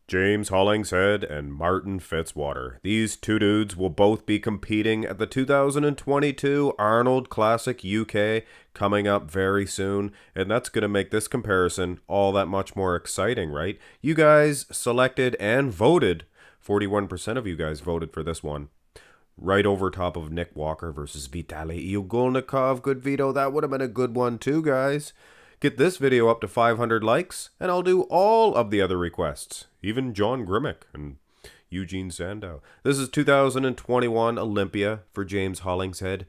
James Hollingshead and Martin Fitzwater. These two dudes will both be competing at the 2022 Arnold Classic UK coming up very soon, and that's going to make this comparison all that much more exciting, right? You guys selected and voted, 41% of you guys voted for this one. Right over top of Nick Walker versus Vitaly Ugolnikov. Good veto, that would have been a good one too, guys. Get this video up to 500 likes, and I'll do all of the other requests, even John Grimmick and Eugene Sandow. This is 2021 Olympia for James Hollingshead.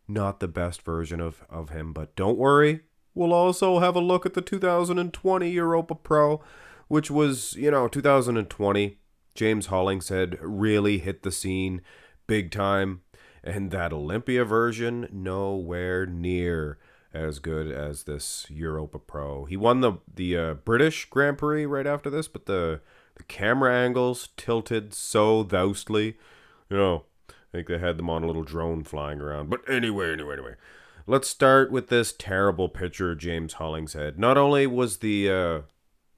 Not the best version of him, but don't worry. We'll also have a look at the 2020 Europa Pro, which was, 2020. James Hollingshead really hit the scene big time, and that Olympia version, nowhere near as good as this Europa Pro. He won the British Grand Prix right after this, but the camera angles tilted so thoustly. I think they had them on a little drone flying around. But anyway. Let's start with this terrible picture of James Hollingshead. Not only was the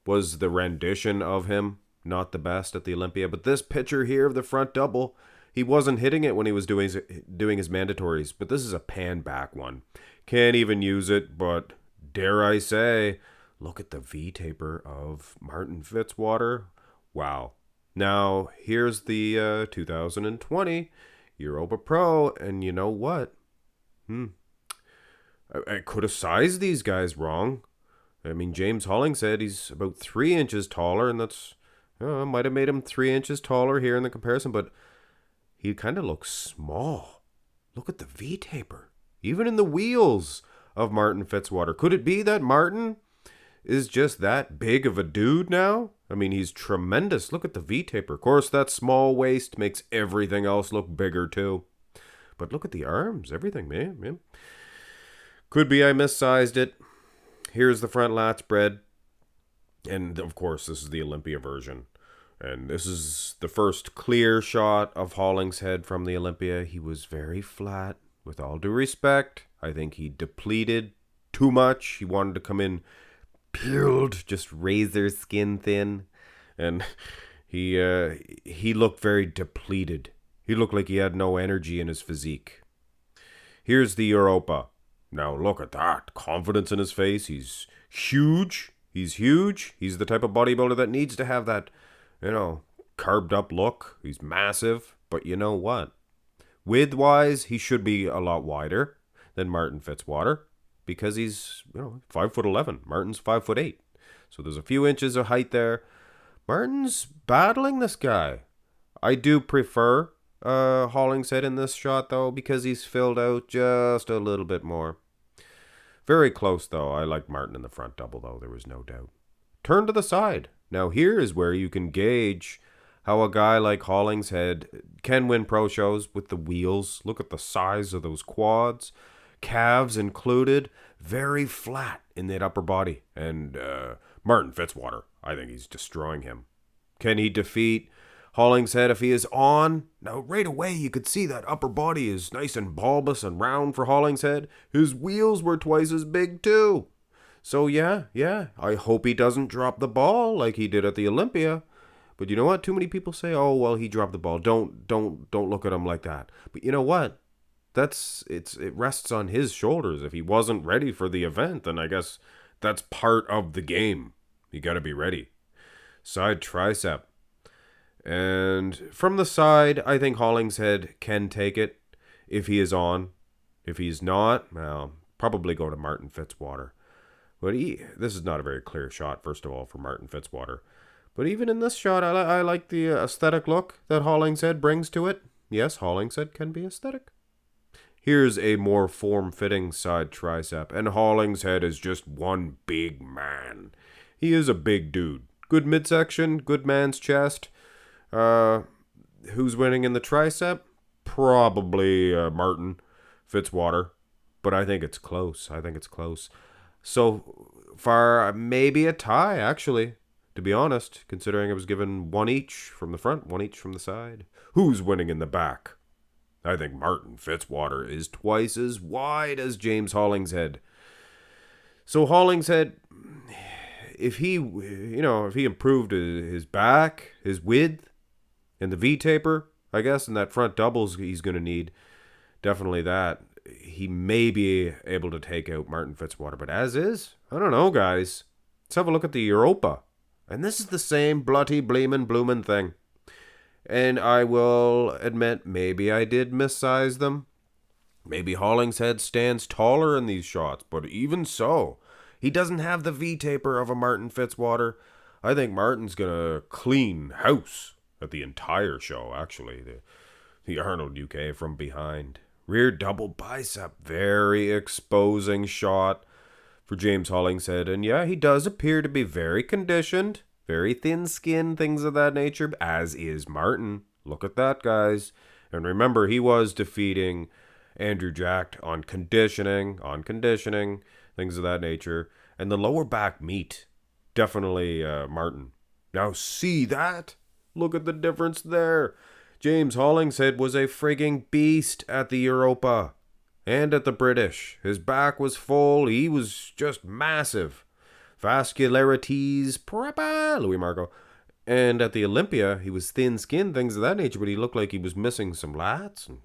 rendition of him not the best at the Olympia, but this picture here of the front double, he wasn't hitting it when he was doing his mandatories, but this is a pan back one. Can't even use it, but dare I say, look at the V-taper of Martin Fitzwater. Wow. Now, here's the 2020 Europa Pro, and you know what? I could have sized these guys wrong. I mean, James Hollingshead, he's about 3 inches taller, and that's, might have made him 3 inches taller here in the comparison, but he kind of looks small. Look at the V-taper. Even in the wheels of Martin Fitzwater. Could it be that Martin is just that big of a dude now? I mean, he's tremendous. Look at the V-taper. Of course, that small waist makes everything else look bigger too. But look at the arms. Everything, man. Could be I missized it. Here's the front lat spread. And, of course, this is the Olympia version. And this is the first clear shot of Hollingshead from the Olympia. He was very flat. With all due respect, I think he depleted too much. He wanted to come in peeled, just razor skin thin. And he looked very depleted. He looked like he had no energy in his physique. Here's the Europa. Now look at that. Confidence in his face. He's huge. He's the type of bodybuilder that needs to have that, carved up look. He's massive. But you know what? Width-wise, he should be a lot wider than Martin Fitzwater because he's, 5'11". Martin's 5'8". So there's a few inches of height there. Martin's battling this guy. I do prefer Hollingshead in this shot, though, because he's filled out just a little bit more. Very close, though. I like Martin in the front double, though. There was no doubt. Turn to the side. Now, here is where you can gauge how a guy like Hollingshead can win pro shows with the wheels. Look at the size of those quads. Calves included. Very flat in that upper body. And Martin Fitzwater, I think he's destroying him. Can he defeat Hollingshead if he is on? Now, right away, you could see that upper body is nice and bulbous and round for Hollingshead. His wheels were twice as big, too. So, yeah, I hope he doesn't drop the ball like he did at the Olympia. But you know what? Too many people say, "Oh, well, he dropped the ball. Don't look at him like that." But you know what? It rests on his shoulders. If he wasn't ready for the event, then I guess that's part of the game. You got to be ready. Side tricep. And from the side, I think Hollingshead can take it if he is on. If he's not, well, probably go to Martin Fitzwater. But this is not a very clear shot, first of all, for Martin Fitzwater. But even in this shot, I like the aesthetic look that Hollingshead brings to it. Yes, Hollingshead can be aesthetic. Here's a more form-fitting side tricep, and Hollingshead is just one big man. He is a big dude. Good midsection, good man's chest. Who's winning in the tricep? Probably Martin Fitzwater, but I think it's close. So far, maybe a tie, actually. To be honest, considering I was given one each from the front, one each from the side. Who's winning in the back? I think Martin Fitzwater is twice as wide as James Hollingshead. So Hollingshead, if he, if he improved his back, his width, and the V taper, I guess, and that front doubles he's going to need, definitely that, he may be able to take out Martin Fitzwater. But as is, I don't know, guys. Let's have a look at the Europa. And this is the same bloody, bleemin', bloomin' thing. And I will admit, maybe I did missize them. Maybe Hollingshead stands taller in these shots. But even so, he doesn't have the V-taper of a Martin Fitzwater. I think Martin's going to clean house at the entire show, actually. The Arnold UK from behind. Rear double bicep. Very exposing shot for James Hollingshead. And yeah, he does appear to be very conditioned. Very thin skin, things of that nature, as is Martin. Look at that, guys. And remember, he was defeating Andrew Jack on conditioning, things of that nature. And the lower back meat, definitely Martin. Now see that? Look at the difference there. James Hollingshead was a frigging beast at the Europa and at the British. His back was full. He was just massive. Vascularities, Louis Marco. And at the Olympia, he was thin-skinned, things of that nature, but he looked like he was missing some lats. And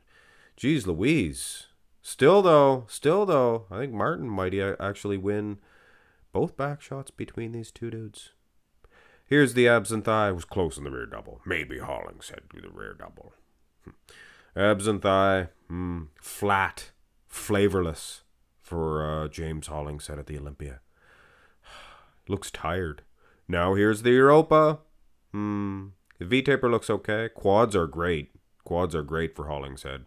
geez Louise. Still though, I think Martin might actually win both back shots between these two dudes. Here's the abs and thigh. It was close in the rear double. Maybe Hollingshead do the rear double. Abs and thigh, flat, flavorless for James Hollingshead at the Olympia. Looks tired. Now here's the Europa. The V-taper looks okay. Quads are great. For Hollingshead.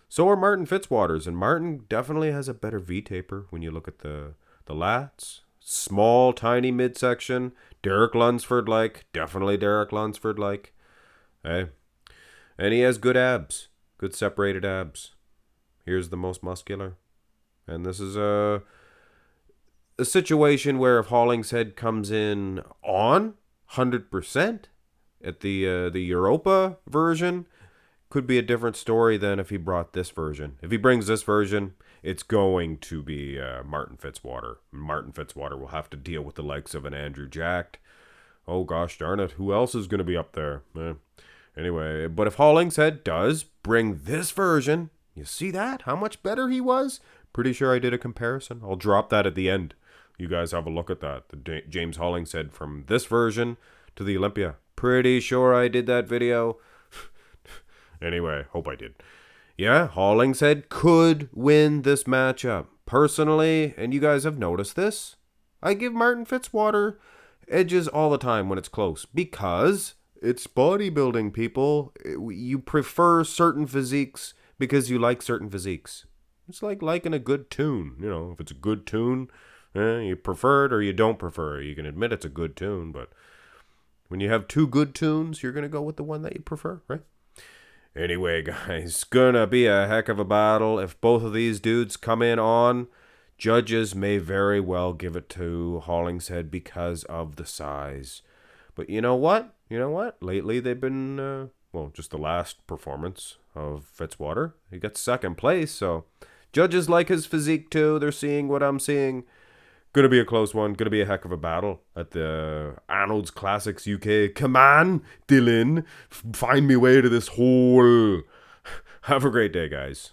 So are Martin Fitzwater's. And Martin definitely has a better V-taper when you look at the lats. Small, tiny midsection. Derek Lunsford-like. Definitely Derek Lunsford-like. Hey. And he has good abs. Good separated abs. Here's the most muscular. And this is a situation where if Hollingshead comes in on 100% at the Europa version, could be a different story than if he brought this version. If he brings this version, it's going to be Martin Fitzwater. Martin Fitzwater will have to deal with the likes of an Andrew Jack. Oh gosh darn it, who else is going to be up there? Anyway, but if Hollingshead does bring this version, you see that? How much better he was? Pretty sure I did a comparison. I'll drop that at the end. You guys have a look at that. The James Hollingshead from this version to the Olympia. Pretty sure I did that video. Anyway, hope I did. Yeah, Hollingshead could win this matchup. Personally, and you guys have noticed this, I give Martin Fitzwater edges all the time when it's close. Because it's bodybuilding, people. You prefer certain physiques because you like certain physiques. It's like liking a good tune. You know, if it's a good tune, you prefer it or you don't prefer it. You can admit it's a good tune, but when you have two good tunes, you're going to go with the one that you prefer, right? Anyway, guys, gonna be a heck of a battle. If both of these dudes come in on, judges may very well give it to Hollingshead because of the size. But you know what? Lately they've been, just the last performance of Fitzwater. He got second place, so judges like his physique too. They're seeing what I'm seeing. Gonna be a close one. Gonna be a heck of a battle at the Arnold's Classics UK. Come on, Dylan. Find me way to this hole. Have a great day, guys.